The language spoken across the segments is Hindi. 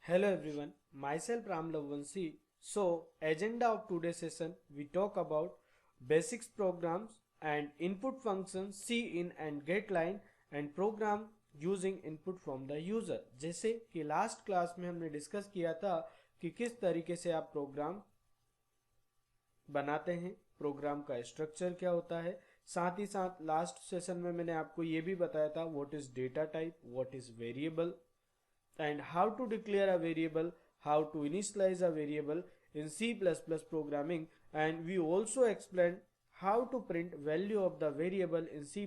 Hello everyone, myself Ram Lavansi. So, agenda of today's session, we talk about basics programs and input functions, cin and getLine and program using input from the user. जैसे कि लास्ट क्लास में हमने डिस्कस किया था कि किस तरीके से आप प्रोग्राम बनाते हैं, प्रोग्राम का स्ट्रक्चर क्या होता है। साथ ही साथ लास्ट सेशन में मैंने आपको ये भी बताया था what is data type, what is variable and how to declare a variable, how to initialize a variable in C++ programming, and we also explained how to print value of the variable in C++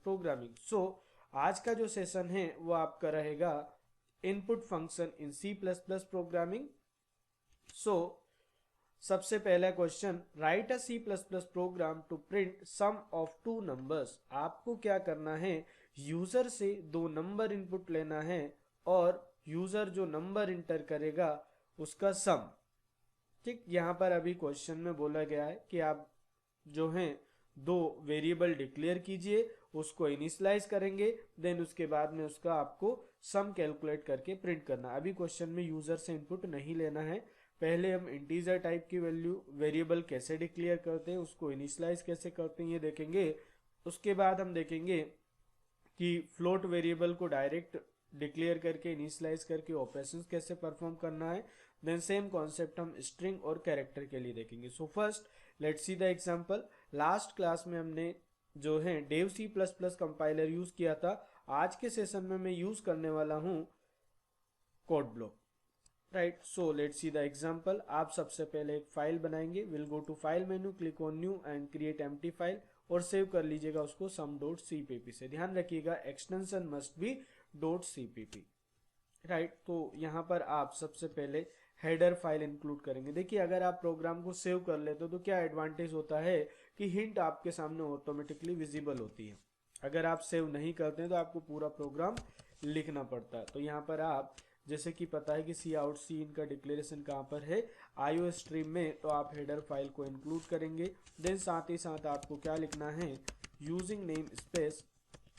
programming. So आज का जो सेशन है वो आपका रहेगा input function in C++ programming. So सबसे पहला question, write a C++ program to print sum of two numbers. आपको क्या करना है, यूजर से दो नंबर इनपुट लेना है और यूजर जो नंबर इंटर करेगा उसका सम। ठीक, यहाँ पर अभी क्वेश्चन में बोला गया है कि आप जो हैं दो वेरिएबल डिक्लेयर कीजिए, उसको इनिशियलाइज करेंगे, देन उसके बाद में उसका आपको सम कैलकुलेट करके प्रिंट करना। अभी क्वेश्चन में यूजर से इनपुट नहीं लेना है। पहले हम इंटीजर टाइप की वैल्यू वेरिएबल कैसे डिक्लेयर करते हैं, उसको इनिशियलाइज कैसे करते हैं ये देखेंगे। उसके बाद हम देखेंगे कि फ्लोट वेरिएबल को डायरेक्ट डिक्लेयर करके इनिशियलाइज करके ऑपरेशंस कैसे परफॉर्म करना है। देन सेम कॉन्सेप्ट हम स्ट्रिंग और कैरेक्टर के लिए देखेंगे। So first let's see the example. Last class में हमने जो है Dev C plus plus compiler use किया था। आज के सेशन में मैं यूज करने वाला हूं code block. Right, so let's see the example. आप सबसे पहले एक फाइल बनाएंगे। Will go to file menu, click on new and create empty file और सेव कर लीजिएगा उसको sum.cpp से। ध्यान रखिएगा extension must be .cpp। Right, तो यहाँ पर आप सबसे पहले हेडर फाइल इंक्लूड करेंगे। देखिए अगर आप प्रोग्राम को सेव कर लेते हो तो क्या एडवांटेज होता है कि हिंट आपके सामने ऑटोमेटिकली विजिबल होती है। अगर आप सेव नहीं करते हैं तो आपको पूरा प्रोग्राम लिखना पड़ता है। तो यहाँ पर आप जैसे कि पता है कि सी आउट सी इन का डिक्लेरेशन कहाँ पर है, आईओ स्ट्रीम में, तो आप हेडर फाइल को इंक्लूड करेंगे। देन साथ ही साथ आपको क्या लिखना है, using name space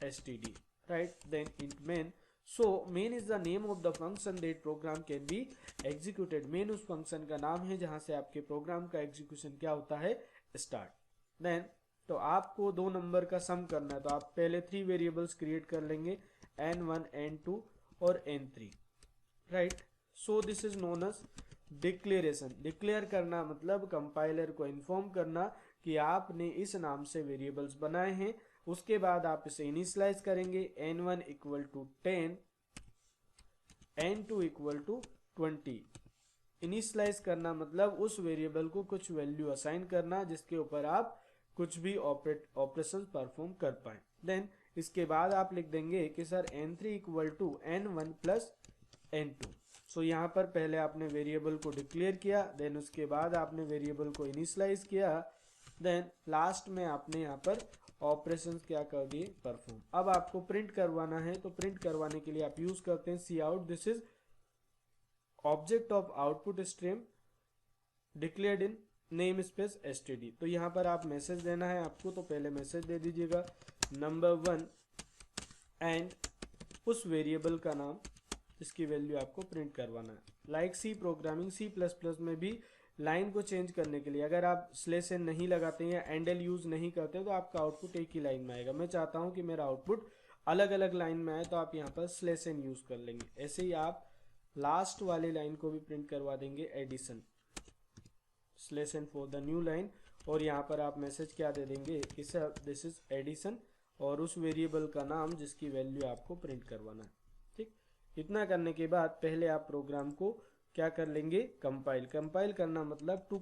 std, right? Then int main. So main is the name of the function that program can be executed. main उस फंक्शन का नाम है जहां से आपके प्रोग्राम का एग्जीक्यूशन क्या होता है, स्टार्ट। देन तो आपको दो नंबर का सम करना है, तो आप पहले थ्री वेरिएबल्स क्रिएट कर लेंगे, n1 n2 और n3। Right, so this is known as declaration. Declare करना मतलब कंपाइलर को इन्फॉर्म करना कि आपने इस नाम से वेरिएबल्स बनाए हैं। उसके बाद आप इसे इनिशियलाइज करेंगे, n1 equal to 10, n2 equal to 20। Initialize करना मतलब उस वेरिएबल को कुछ वैल्यू असाइन करना जिसके ऊपर आप कुछ भी ऑपरेशन परफॉर्म कर पाए। देन इसके बाद आप लिख देंगे कि sir n3 equal to n1 plus n2। So यहाँ पर पहले आपने वेरिएबल को डिक्लेयर किया, देन उसके बाद आपने वेरिएबल को इनिशियलाइज किया, देन लास्ट में आपने यहाँ पर ऑपरेशंस क्या कर दिए, परफॉर्म। अब आपको प्रिंट करवाना है, तो प्रिंट करवाने के लिए आप यूज करते हैं C out. This is object of output stream declared in name space std। तो यहाँ पर आप मैसेज देना है आपको, तो पहले मैसेज दे दीजिएगा नंबर 1 एंड उस वेरिएबल का नाम जिसकी वैल्यू आपको प्रिंट करवाना है। Like C programming, C plus plus में भी लाइन को चेंज करने के लिए अगर आप स्लेश एन नहीं लगाते हैं या एंडल यूज नहीं करते तो आपका आउटपुट एक ही लाइन में आएगा। मैं चाहता हूं कि मेरा आउटपुट अलग अलग लाइन में आए, तो आप यहाँ पर स्लेश एन यूज कर लेंगे। ऐसे ही आप लास्ट वाली लाइन को भी प्रिंट करवा देंगे, addition slash N for the new line, और यहाँ पर आप मैसेज क्या दे देंगे कि सर दिस इज एडिशन और उस वेरिएबल का नाम जिसकी वैल्यू आपको प्रिंट करवाना है। ठीक, इतना करने के बाद पहले आप प्रोग्राम को क्या कर लेंगे, कंपाइल। कंपाइल करना मतलब to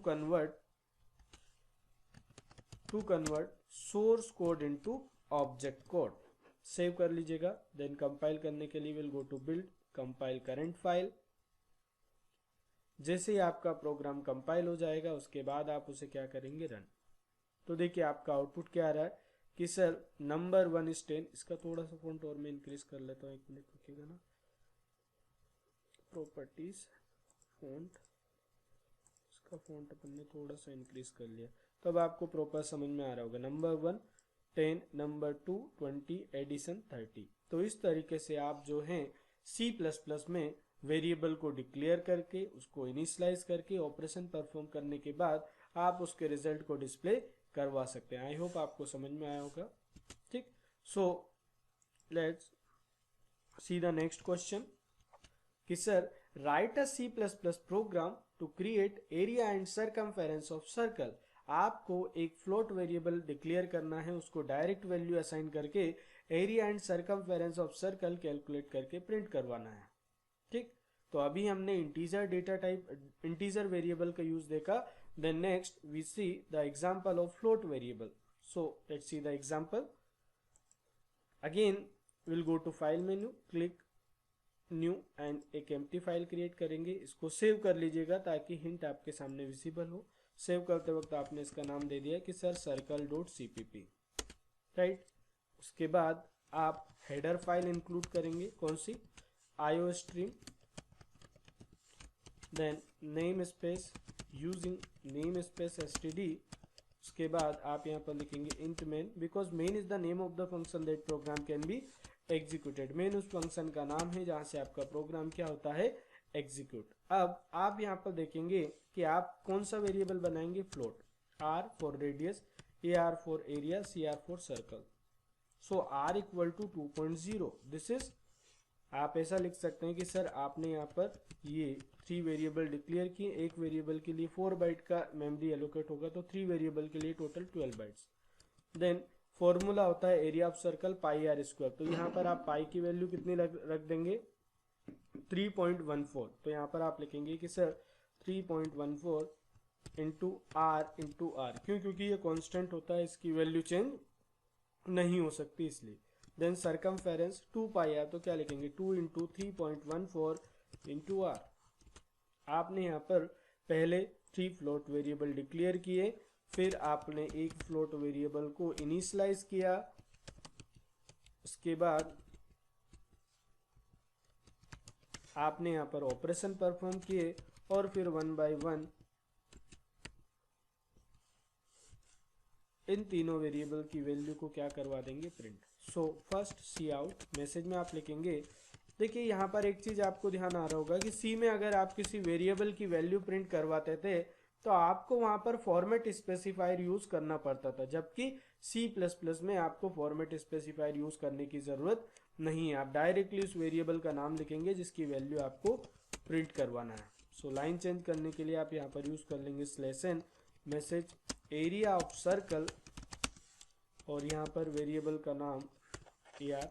convert source code into object code. Save कर लीजिएगा। देन कंपाइल करने के लिए will go to build compile current file. जैसे ही आपका प्रोग्राम कंपाइल हो जाएगा उसके बाद आप उसे क्या करेंगे, रन। तो देखिए आपका आउटपुट क्या आ रहा है कि सर नंबर 1 इज 10। इसका थोड़ा सा फॉन्ट और मैं इंक्रीज कर लेता हूँ, एक मिनट रुकिएगा ना। प्रॉपर्टीज फॉन्ट, इसका फॉन्ट अपन ने थोड़ा सा इंक्रीज कर लिया, तो अब आपको प्रॉपर समझ में आ रहा होगा। Number 1 10, number 2 20, addition 30। तो इस तरीके से आप जो हैं C++ में वेरिएबल को डिक्लेयर करके उसको इनिशियलाइज करके ऑपरेशन परफॉर्म करने के बाद आप उसके रिजल्ट को डिस्प्ले करवा सकते हैं। आई होप आपको समझ में आया होगा। ठीक, so let's see the next question कि sir write a C++ program to create area and circumference of circle. आपको एक फ्लोट वेरिएबल डिक्लेयर करना है, उसको डायरेक्ट वैल्यू असाइन करके area and circumference of circle calculate करके प्रिंट करवाना है। ठीक, तो अभी हमने integer data type integer variable का यूज देखा। Then next we see the example of float variable. So let's see the example. Again will go to file menu, click new and एक एम्प्टी फाइल क्रिएट करेंगे। इसको सेव कर लीजिएगा ताकि हिंट आपके सामने विजिबल हो। सेव करते वक्त आपने इसका नाम दे दिया कि सर circle.cpp, राइट। उसके बाद आप हेडर फाइल इंक्लूड करेंगे, कौन सी, iostream, then name space using name space std। उसके बाद आप यहाँ पर लिखेंगे int main, because main is the name of the function that program can be executed. Main उस फंक्शन का नाम है जहां से आपका प्रोग्राम क्या होता है, एग्जीक्यूट। अब आप यहाँ पर देखेंगे कि आप कौन सा वेरिएबल बनाएंगे, float, r for radius, ar for area, cr for circle. So r equal to 2.0। This is, आप ऐसा लिख सकते हैं कि सर आपने यहाँ पर ये 3 वेरिएबल डिक्लेयर किए, एक वेरिएबल के लिए 4 बाइट का मेमोरी एलोकेट होगा, तो 3 वेरिएबल के लिए टोटल 12 बाइट्स। देन फॉर्मूला होता है area of circle pi R square. तो यहाँ पर आप पाई की वैल्यू कितनी रख देंगे, 3.14। तो यहाँ पर आप लिखेंगे कि सर 3.14 इंटू आर, क्यों, क्योंकि ये कांस्टेंट होता है, इसकी वैल्यू चेंज नहीं हो सकती इसलिए। देन सरकमफेरेंस 2 पाई आर, तो क्या लिखेंगे 2 इंटू 3.14 इंटू आर। आपने यहाँ पर पहले 3 फ्लोट वेरिएबल डिक्लेयर किए, फिर आपने एक फ्लोट वेरिएबल को इनिशियलाइज किया, उसके बाद आपने यहाँ पर ऑपरेशन परफॉर्म किए और फिर 1 बाय 1 इन तीनों वेरिएबल की वैल्यू को क्या करवा देंगे, प्रिंट। सो फर्स्ट सी आउट मैसेज में आप लिखेंगे, देखिए यहाँ पर एक चीज आपको ध्यान आ रहा होगा कि सी में अगर आप किसी वेरिएबल की वैल्यू प्रिंट करवाते थे तो आपको वहां पर फॉर्मेट स्पेसिफायर यूज करना पड़ता था, जबकि C++ में आपको फॉर्मेट स्पेसिफायर यूज करने की जरूरत नहीं है। आप डायरेक्टली उस वेरिएबल का नाम लिखेंगे जिसकी वैल्यू आपको प्रिंट करवाना है। सो लाइन चेंज करने के लिए आप यहाँ पर यूज कर लेंगे /n message area of circle और यहाँ पर वेरिएबल का नाम ar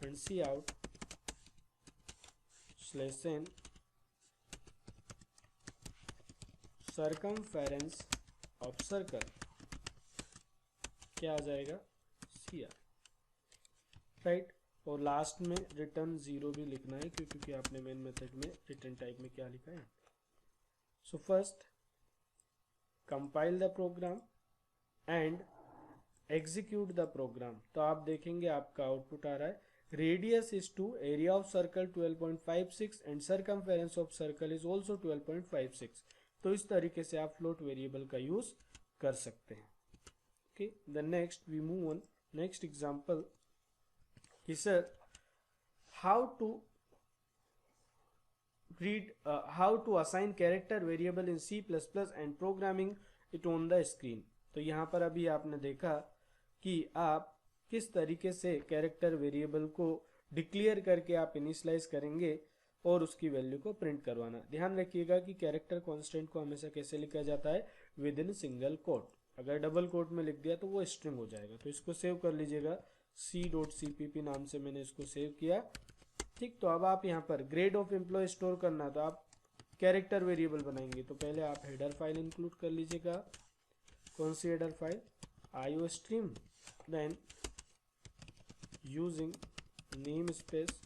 and cout /n circumference of circle, क्या आ जाएगा, cr, राइट। और लास्ट में रिटर्न 0 भी लिखना है क्योंकि आपने मेन मेथड में रिटर्न टाइप में क्या लिखा है। So first compile the program and execute the program. तो आप देखेंगे आपका आउटपुट आ रहा है, radius is 2, area of circle 12.56 and circumference of circle is also 12.56। तो इस तरीके से आप फ्लोट वेरिएबल का यूज कर सकते हैं। Okay, the next we move on next example कि sir how to assign character variable in C++ and programming it on the screen. तो यहाँ पर अभी आपने देखा कि आप किस तरीके से कैरेक्टर वेरिएबल को डिक्लेयर करके आप इनिशियलाइज करेंगे और उसकी वैल्यू को प्रिंट करवाना। ध्यान रखिएगा कि कैरेक्टर कांस्टेंट को हमेशा कैसे लिखा जाता है, विद इन सिंगल कोट। अगर डबल कोट में लिख दिया तो वो स्ट्रिंग हो जाएगा। तो इसको सेव कर लीजिएगा, c.cpp नाम से मैंने इसको सेव किया। ठीक, तो अब आप यहाँ पर ग्रेड ऑफ एम्प्लॉय स्टोर करना, तो आप कैरेक्टर वेरिएबल बनाएंगे तो पहले आप हेडर फाइल इंक्लूड कर लीजिएगा। कौन सी header file, iostream, then using name space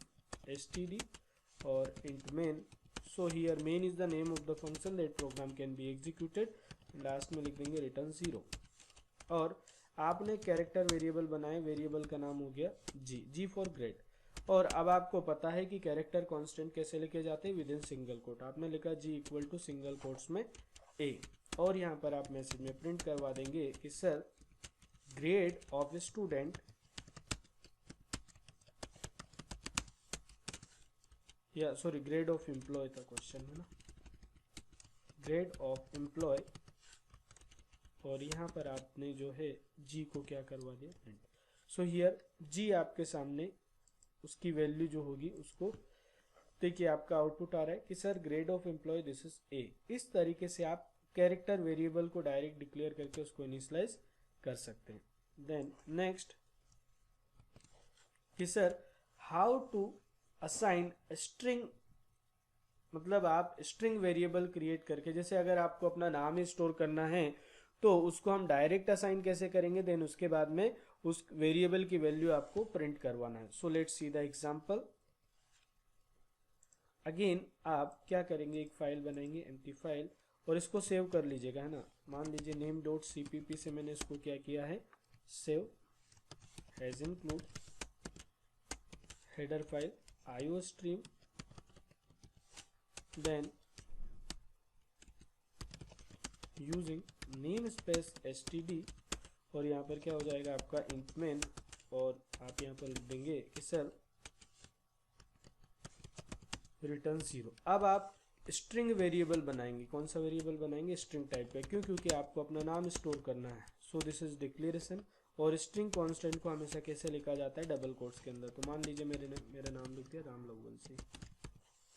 std और int main। so here main is the name of the function that program can be executed, last में लिख देंगे रिटर्न 0। और आपने कैरेक्टर वेरिएबल बनाए, वेरिएबल का नाम हो गया g फॉर ग्रेड। और अब आपको पता है कि कैरेक्टर कांस्टेंट कैसे लिखे जाते हैं, विद इन सिंगल कोट। आपने लिखा g equal to single quotes में a, और यहाँ पर आप मैसेज में प्रिंट करवा देंगे कि सर ग्रेड ऑफ स्टूडेंट या सॉरी ग्रेड ऑफ एम्प्लॉय था क्वेश्चन में ना, ग्रेड ऑफ एम्प्लॉय, और यहाँ पर आपने जो है जी को क्या करवा दिया प्रिंट। सो हियर जी आपके सामने उसकी वैल्यू जो होगी उसको देखिए, आपका आउटपुट आ रहा है कि sir grade of employ this is A. इस तरीके से आप कैरेक्टर वेरिएबल को डायरेक्ट डिक्लेयर करके उसको इनिशियलाइज कर सकते हैं। देन नेक्स्ट कि sir how to assign string, मतलब आप स्ट्रिंग वेरिएबल क्रिएट करके, जैसे अगर आपको अपना नाम ही स्टोर करना है तो उसको हम डायरेक्ट असाइन कैसे करेंगे, देन उसके बाद में उस वेरिएबल की वैल्यू आपको प्रिंट करवाना है। सो let's see the example. Again आप क्या करेंगे, एक फाइल बनाएंगे एम्प्टी फाइल, और इसको सेव कर लीजिएगा, है ना। मान लीजिए name.cpp से मैंने इसको क्या किया है, save hash include header file iostream, then using name space std, और यहाँ पर क्या हो जाएगा आपका int main, और आप यहाँ पर लिख देंगे कि सर रिटर्न 0। अब आप स्ट्रिंग वेरिएबल बनाएंगे, कौन सा वेरिएबल बनाएंगे, स्ट्रिंग टाइप का, क्यों, क्योंकि आपको अपना नाम स्टोर करना है। सो दिस इज डिक्लेरेशन, और स्ट्रिंग कांस्टेंट को हमेशा कैसे लिखा जाता है, डबल कोट्स के अंदर। तो मान लीजिए मेरा नाम लिख दिया राम लववंशी,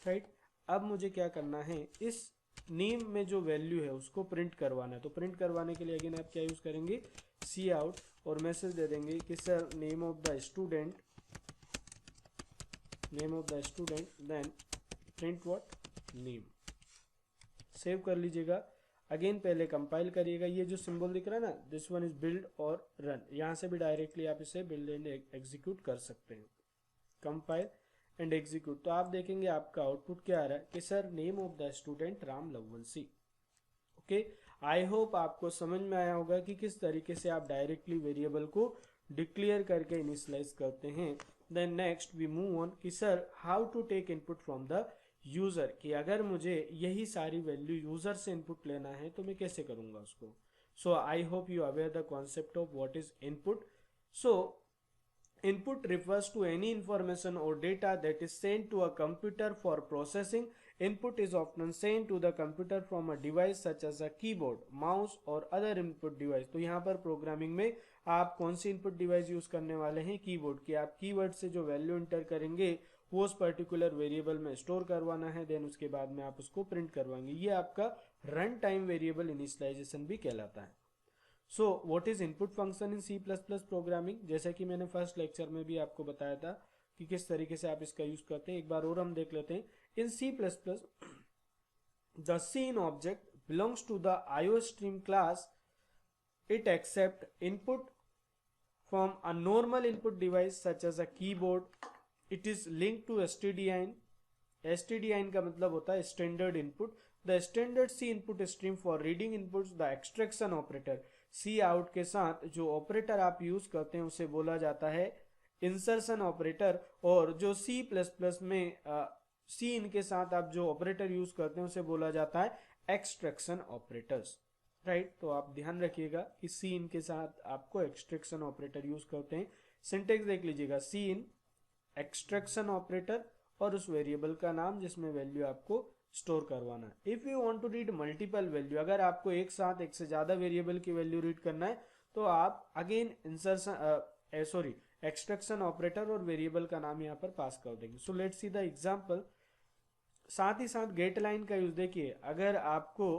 राइट। अब मुझे क्या करना है, इस नेम में जो वैल्यू है उसको प्रिंट करवाना है। तो प्रिंट करवाने के लिए अगेन आप क्या यूज करेंगे, सी आउट, और मैसेज दे देंगे कि sir name of the student, then print what, name. Save कर लीजिएगा। अगेन पहले कंपाइल करिएगा, ये जो सिंबल दिख रहा है ना, दिस वन इज बिल्ड और रन, यहाँ से भी डायरेक्टली आप इसे बिल्ड एंड एग्जीक्यूट कर सकते हैं। कंपाइल एंड एग्जीक्यूट, तो आप देखेंगे आपका आउटपुट क्या आ रहा है कि sir name of the student Ram Lovvanshi. Okay, I hope आपको समझ में आया होगा कि किस तरीके से आप डायरेक्टली वेरिएबल को डिक्लेयर करके इनिशियलाइज करते हैं। Then next we move on कि sir how to take input from the user, कि अगर मुझे यही सारी वैल्यू यूजर से इनपुट लेना है तो मैं कैसे करूंगा उसको। So I hope you aware the concept of what is input. So input refers to any information or data that is sent to a computer for processing. Input is often sent to the computer from a device such as a keyboard, mouse or other input device. तो यहाँ पर प्रोग्रामिंग में आप कौन सी इनपुट डिवाइस यूज करने वाले हैं, कीबोर्ड की। आप कीवर्ड से जो वैल्यू इंटर करेंगे वो उस पर्टिकुलर वेरिएबल में स्टोर करवाना है, देन उसके बाद में आप उसको प्रिंट करवाएंगे। ये आपका रन टाइम वेरिएबल इनिशियलाइजेशन भी कहलाता है। So what is input function in C++ programming, जैसे कि मैंने फर्स्ट लेक्चर में भी आपको बताया था कि किस तरीके से आप इसका यूज करते हैं। एक बार और हम देख लेते हैं। इन C++ the scene object belongs to the iostream class. It accepts input from a normal input device such as a keyboard. It is linked to stdin. stdin का मतलब होता है standard input. The standard C input stream for reading inputs, the extraction operator. Cout के साथ जो ऑपरेटर आप यूज करते हैं उसे बोला जाता है इंसर्शन ऑपरेटर, और जो C++ में सी इन के साथ आप जो ऑपरेटर यूज करते हैं उसे बोला जाता है एक्सट्रैक्शन ऑपरेटर्स, राइट। तो आप ध्यान रखिएगा कि सी इन के साथ आपको एक्सट्रैक्शन ऑपरेटर यूज करते हैं। सिंटेक्स देख लीजिएगा, सी इन एक्सट्रैक्शन ऑपरेटर और उस वेरिएबल का नाम जिसमें वैल्यू आपको स्टोर करवाना है। If you want to read multiple value, अगर आपको एक साथ एक से ज्यादा वेरिएबल की वैल्यू रीड करना है तो आप अगेन इंसर्शन एक्सट्रैक्शन ऑपरेटर और वेरिएबल का नाम यहाँ पर पास कर देंगे। सो लेट्स सी द एग्जांपल। साथ ही साथ गेट लाइन का यूज देखिए, अगर आपको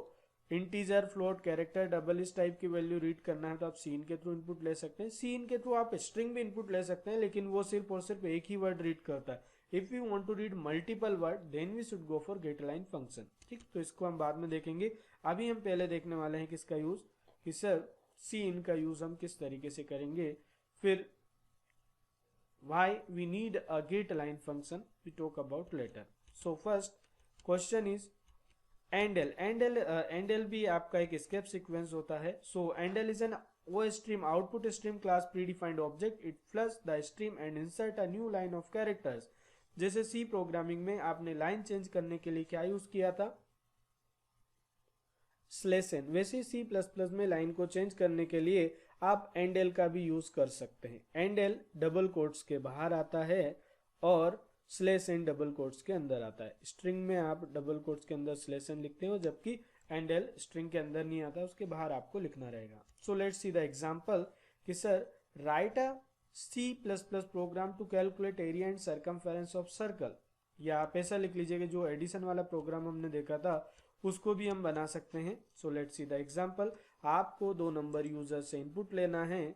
इंटीजर, फ्लोट, कैरेक्टर, डबल इस टाइप की वैल्यू रीड करना है तो आप सीन के थ्रू इनपुट ले सकते हैं। सीन के थ्रू आप स्ट्रिंग भी इनपुट ले सकते हैं, लेकिन वो सिर्फ और सिर्फ एक ही वर्ड रीड करता है। If you want to read multiple word then we should go for get line function, ठीक। तो इसको हम बाद में देखेंगे। अभी हम पहले देखने वाले हैं किसका यूज, कि सर सीन का यूज हम किस तरीके से करेंगे, फिर why we need a get line function we talk about later. So first question is endl. endl भी आपका एक escape sequence होता है। So endl is an OStream output stream class predefined object. It flush the stream and insert a new line of characters. जैसे C प्रोग्रामिंग में आपने लाइन चेंज करने के लिए क्या यूज किया था, /n, वैसे C++ में लाइन को चेंज करने के लिए आप endl का भी यूज कर सकते हैं। endl डबल कोट्स के बाहर आता है और स्लैश एन डबल कोट्स के अंदर आता है। स्ट्रिंग में आप डबल कोट्स के अंदर स्लैश एन लिखते हो, जबकि एंड एल स्ट्रिंग के अंदर नहीं आता, उसके बाहर आपको लिखना रहेगा। So let's see the example कि sir write a C plus plus program to calculate area and circumference of circle, या आप ऐसा लिख लीजिए कि जो एडिशन वाला प्रोग्राम हमने देखा था उसको भी हम बना सकते हैं। सो लेट्स सी द एग्जांपल। आपको 2 नंबर यूजर से इनपुट लेना है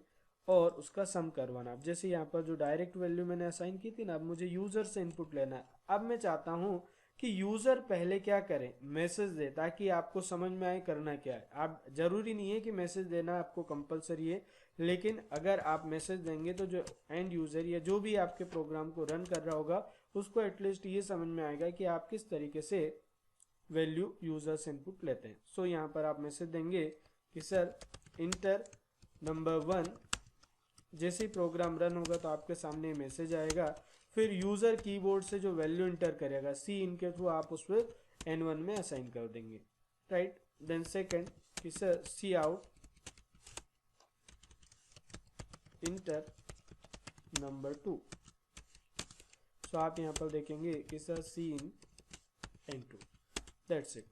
और उसका सम करवाना। अब जैसे यहाँ पर जो डायरेक्ट वैल्यू मैंने असाइन की थी ना, अब मुझे यूजर से इनपुट लेना है। अब मैं चाहता हूँ कि यूजर पहले क्या करे, मैसेज दे, ताकि आपको समझ में आए करना क्या है। आप जरूरी नहीं है कि मैसेज देना आपको कंपलसरी है, लेकिन अगर आप मैसेज देंगे तो जो एंड यूजर या जो भी आपके प्रोग्राम को रन कर रहा होगा उसको एटलीस्ट ये समझ में आएगा कि आप किस तरीके से वैल्यू यूजर से इनपुट लेते हैं। सो यहाँ पर आप मैसेज देंगे कि सर इंटर नंबर 1। जैसे ही प्रोग्राम रन होगा तो आपके सामने मैसेज आएगा, फिर यूजर कीबोर्ड से जो वैल्यू इंटर करेगा सी इन के थ्रू आप उस पर n1 में असाइन कर देंगे, राइट। देन सेकंड कि sir cout enter number 2। So आप यहाँ पर देखेंगे कि sir C in n2, that's it.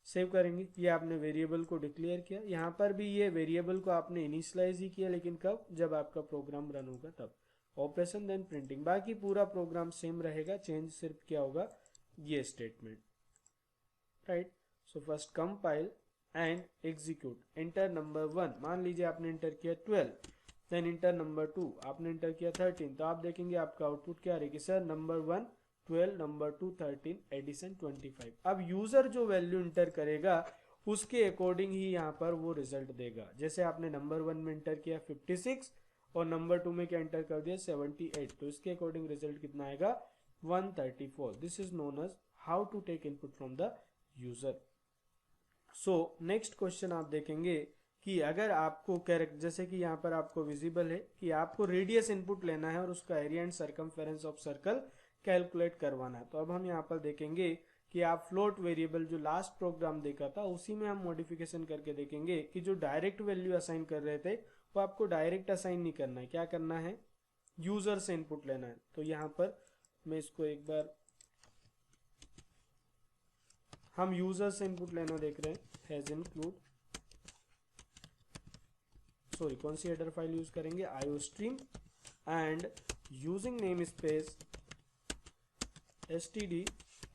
Save करेंगे। ये आपने वेरिएबल को डिक्लेयर किया। यहाँ पर भी ये वेरिएबल को आपने इनिशियलाइज ही किया, लेकिन कब, जब आपका प्रोग्राम रन होगा तब। ऑपरेशन देन प्रिंटिंग, बाकी पूरा प्रोग्राम सेम रहेगा, चेंज सिर्फ क्या होगा, ये statement, right. So first compile and execute. Enter number 1, मान लीजिए आपने इंटर किया 12, देन इंटर नंबर 2, आपने इंटर किया 13, तो आप देखेंगे आपका आउटपुट क्या रहेगी, सर नंबर 1 12, नंबर 2 13, एडिशन 25। अब यूजर जो वैल्यू इंटर करेगा उसके अकॉर्डिंग ही यहाँ पर वो रिजल्ट देगा। जैसे आपने नंबर 1 में इंटर किया 56 और नंबर 2 में क्या इंटर कर दिया 78, तो इसके अकॉर्डिंग रिजल्ट कितना आएगा 134। This is known as how to take input from the user. So next question आप देखेंगे कि अगर आपको कैरेक्टर, जैसे कि यहाँ पर आपको विजिबल है कि आपको रेडियस इनपुट लेना है और उसका area and circumference of circle calculate करवाना है। तो अब हम यहाँ पर देखेंगे कि आप फ्लोट वेरिएबल जो लास्ट प्रोग्राम देखा था उसी में हम मॉडिफिकेशन करके देखेंगे कि जो डायरेक्ट वैल्यू असाइन कर रहे थे वो आपको डायरेक्ट असाइन नहीं करना है, क्या करना है, यूजर से इनपुट लेना है। तो यहाँ पर मैं इसको एक बार, हम यूजर से इनपुट लेना देख रहे हैं, हैज इंक्लूड, सॉरी कौन सी हेडर फाइल यूज करेंगे, iostream, and using name space std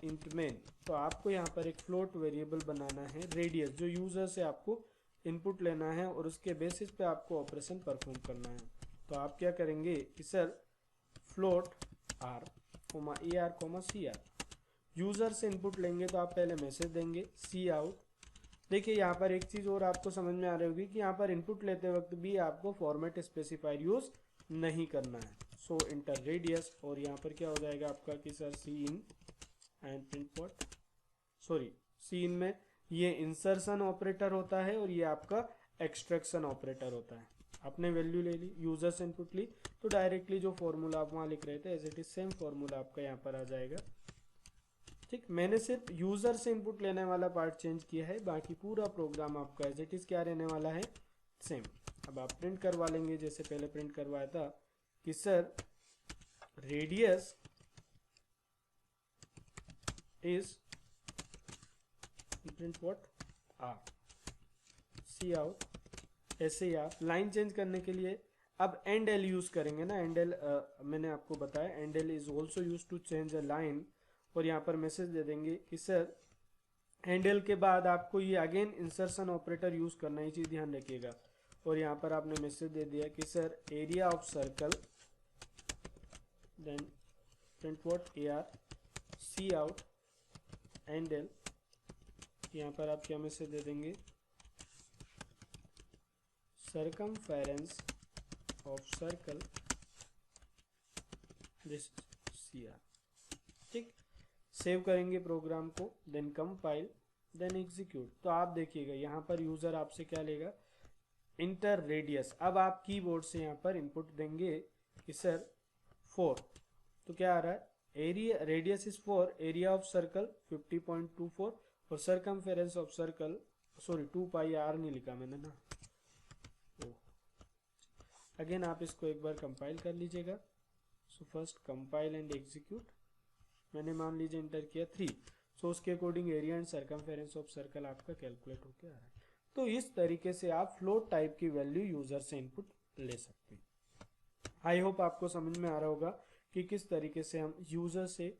int main। तो आपको यहाँ पर एक फ्लोट वेरिएबल बनाना है रेडियस, जो यूजर से आपको इनपुट लेना है और उसके बेसिस पे आपको ऑपरेशन परफॉर्म करना है। तो आप क्या करेंगे कि sir float r, ar, cr। User से इनपुट लेंगे तो आप पहले मैसेज देंगे सी आउट। देखिए यहाँ पर एक चीज और आपको समझ में आ रही होगी कि यहाँ पर इनपुट लेते वक्त भी आपको फॉर्मेट स्पेसिफायर यूज नहीं करना है। सो इंटर रेडियस, और यहाँ पर क्या हो जाएगा आपका कि sir C in and print what, sorry C in में ये इंसर्शन ऑपरेटर होता है और ये आपका एक्सट्रैक्शन ऑपरेटर होता है। आपने वैल्यू ले ली, यूजर से इनपुट ली, तो डायरेक्टली जो फॉर्मूला आप वहाँ लिख रहे थे as it is same formula आपका यहाँ पर आ जाएगा। ठीक, मैंने सिर्फ यूजर से इनपुट लेने वाला पार्ट चेंज किया है, बाकी पूरा प्रोग्राम आपका एज इट इज क्या रहने वाला है, सेम। अब आप प्रिंट करवा लेंगे जैसे पहले प्रिंट करवाया था कि sir radius is print what R, cout. ऐसे ही आप लाइन चेंज करने के लिए अब एंड एल यूज करेंगे ना, एंड एल मैंने आपको बताया endl is also use to change a line, और यहाँ पर मैसेज दे देंगे कि सर एंड एल के बाद आपको ये अगेन इंसर्शन ऑपरेटर यूज करना, ये चीज ध्यान रखिएगा। और यहाँ पर आपने मैसेज दे दिया कि sir area of circle, then print what AR, cout endl. यहाँ पर आप क्या मैसेज दे देंगे, circumference of circle, this CR। ठीक, सेव करेंगे प्रोग्राम को, देन कंपाइल, देन एग्जीक्यूट। तो आप देखिएगा यहाँ पर यूजर आपसे क्या लेगा, इंटर रेडियस। अब आप कीबोर्ड से यहाँ पर इनपुट देंगे कि सर 4, तो क्या आ रहा है, area radius is 4, area of circle 50.24, और circumference of circle, sorry 2 pi r नहीं लिखा मैंने ना, अगेन आप इसको एक बार कंपाइल कर लीजिएगा। सो फर्स्ट कंपाइल एंड एग्जीक्यूट। मैंने मान लीजिए इंटर किया 3, सो उसके according area and circumference of circle आपका कैलकुलेट होकर आ रहा है। तो इस तरीके से आप फ्लोट टाइप की वैल्यू यूजर से इनपुट ले सकते हैं। आई होप आपको समझ में आ रहा होगा कि किस तरीके से हम यूजर से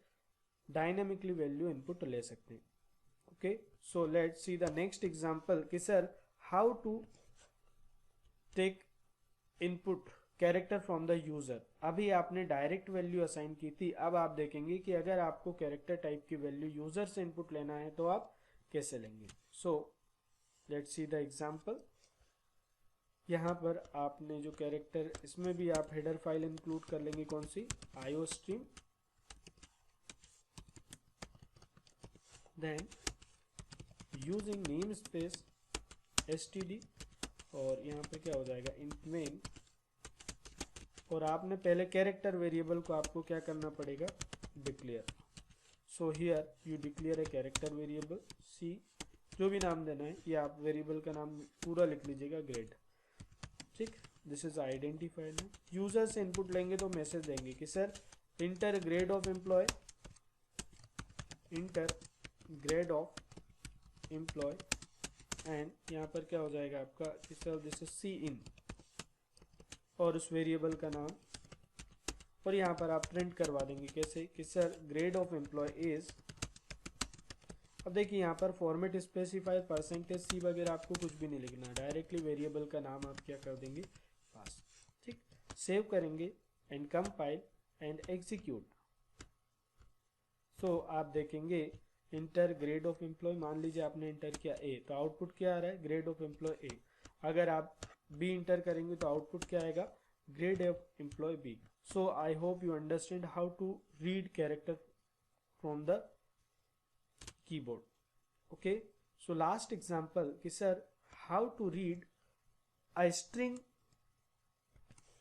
डायनेमिकली वैल्यू इनपुट ले सकते हैं। Okay, so let's see the next example कि sir how to take input character from the user. अभी आपने डायरेक्ट वैल्यू असाइन की थी, अब आप देखेंगे कि अगर आपको कैरेक्टर टाइप की वैल्यू यूजर से इनपुट लेना है तो आप कैसे लेंगे। सो लेट्स सी द एग्जांपल। यहाँ पर आपने जो कैरेक्टर, इसमें भी आप हेडर फाइल इंक्लूड कर लेंगे, कौन सी, IO stream, then using name space std, और यहाँ पे क्या हो जाएगा int main, और आपने पहले कैरेक्टर वेरिएबल को आपको क्या करना पड़ेगा, declare. So here you declare a character variable C, जो भी नाम देना है, ये आप वेरिएबल का नाम पूरा लिख लीजिएगा, ग्रेड। ठीक, दिस इज आइडेंटिफायर है। यूजर से इनपुट लेंगे तो मैसेज देंगे कि sir enter grade of employ, enter grade of employ, and यहाँ पर क्या हो जाएगा आपका कि sir this is cin, और उस वेरिएबल का नाम, और यहाँ पर आप प्रिंट करवा देंगे कैसे कि sir grade of employ is. अब देखिए यहाँ पर फॉर्मेट स्पेसिफायर परसेंटेज सी वगैरह आपको कुछ भी नहीं लिखना, डायरेक्टली वेरिएबल का नाम आप क्या कर देंगे, पास। ठीक, सेव करेंगे एंड कंपाइल एंड एग्जीक्यूट। सो आप देखेंगे इंटर ग्रेड ऑफ एम्प्लॉय, मान लीजिए आपने इंटर किया ए, तो आउटपुट क्या आ रहा है, ग्रेड ऑफ एम्प्लॉय ए। अगर आप बी इंटर करेंगे तो आउटपुट क्या आएगा, grade of employ B. So I hope you understand how to read character from the keyboard. Okay, so last example कि sir how to read a string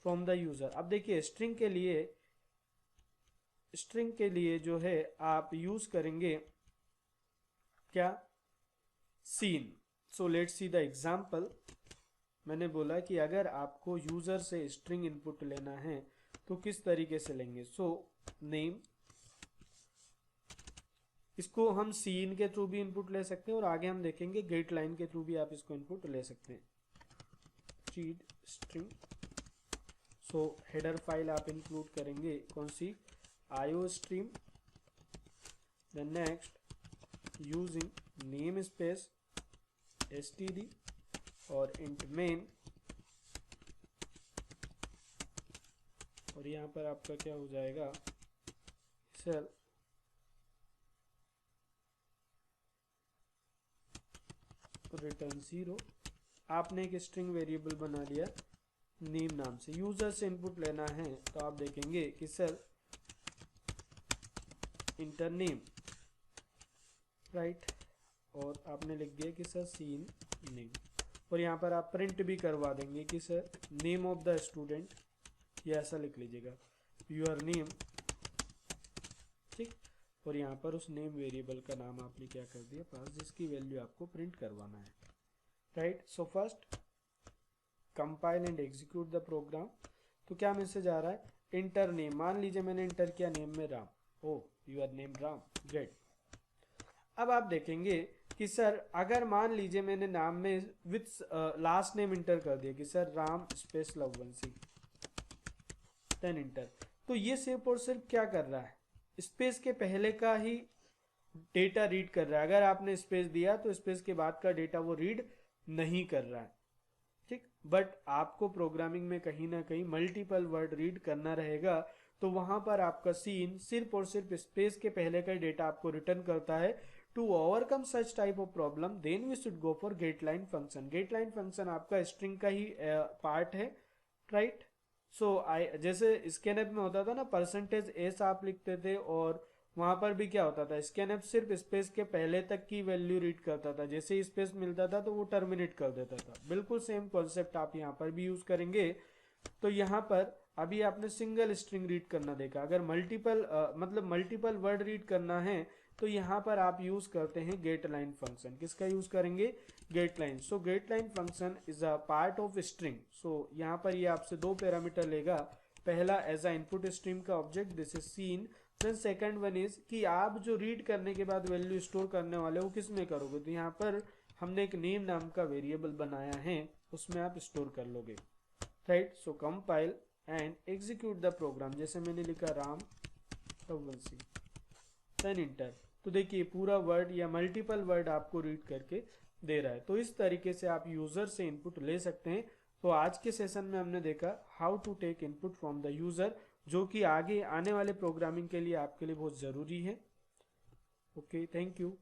from the user. अब देखिए स्ट्रिंग के लिए जो है आप यूज करेंगे क्या, cin. So let's see the example. मैंने बोला कि अगर आपको यूजर से स्ट्रिंग इनपुट लेना है तो किस तरीके से लेंगे। सो नेम, इसको हम सीन के थ्रू भी इनपुट ले सकते हैं, और आगे हम देखेंगे गेट लाइन के थ्रू भी आप इसको इनपुट ले सकते हैं, read string. So header file आप इंक्लूड करेंगे कौन सी, IO stream, then next using name space std और इंट मेन, और यहाँ पर आपका क्या हो जाएगा सर रिटर्न 0। आपने एक स्ट्रिंग वेरिएबल बना लिया नेम नाम से। यूजर से इनपुट लेना है तो आप देखेंगे कि सर इंटर नेम, राइट, और आपने लिख दिया कि सर सीन नेम, और यहाँ पर आप प्रिंट भी करवा देंगे कि sir name of the student, ये ऐसा लिख लीजिएगा योर नेम। ठीक, और यहाँ पर उस नेम वेरिएबल का नाम आपने क्या कर दिया, पास, जिसकी वैल्यू आपको प्रिंट करवाना है, right. So first compile and execute the program. तो क्या मैसेज आ रहा है, इंटर नेम, मान लीजिए मैंने इंटर किया नेम में राम, ओ यूर नेम राम, ग्रेट। अब आप देखेंगे कि सर अगर मान लीजिए मैंने नाम में विथ लास्ट नेम इंटर कर दिया कि sir Ram space Lavvanshi, then enter, तो ये सिर्फ और सिर्फ क्या कर रहा है, स्पेस के पहले का ही डेटा रीड कर रहा है। अगर आपने स्पेस दिया तो स्पेस के बाद का डेटा वो रीड नहीं कर रहा है। ठीक, बट आपको प्रोग्रामिंग में कहीं ना कहीं मल्टीपल वर्ड रीड करना रहेगा, तो वहां पर आपका सीन सिर्फ और सिर्फ स्पेस के पहले का डेटा आपको रिटर्न करता है। To overcome such type of problem then we should go for get line function. Get line function आपका स्ट्रिंग का ही पार्ट है, राइट। सो जैसे स्कैनएफ में होता था ना, परसेंटेज एस आप लिखते थे, और वहां पर भी क्या होता था, स्कैनएफ सिर्फ स्पेस के पहले तक की वैल्यू रीड करता था, जैसे ही स्पेस मिलता था तो वो टर्मिनेट कर देता था। बिल्कुल सेम कॉन्सेप्ट आप यहाँ पर भी यूज करेंगे। तो यहाँ पर अभी आपने सिंगल स्ट्रिंग रीड करना देखा, अगर मल्टीपल वर्ड रीड करना है तो यहाँ पर आप यूज करते हैं गेट लाइन फंक्शन। किसका यूज करेंगे, get line. So get line function is a part of string. So यहाँ पर ये आपसे दो पैरामीटर लेगा, पहला एज अ इनपुट स्ट्रीम का object, this is cin, then second one is कि आप जो रीड करने के बाद वैल्यू स्टोर करने वाले हो किस में करोगे, तो यहाँ पर हमने एक नेम नाम का वेरिएबल बनाया है, उसमें आप स्टोर कर लोगे, right. So compile and execute the program, जैसे मैंने लिखा राम सी, देन इंटर। तो देखिए पूरा वर्ड या मल्टीपल वर्ड आपको रीड करके दे रहा है। तो इस तरीके से आप यूजर से इनपुट ले सकते हैं। तो आज के सेशन में हमने देखा how to take input from the user, जो कि आगे आने वाले प्रोग्रामिंग के लिए आपके लिए बहुत ज़रूरी है। Okay, thank you.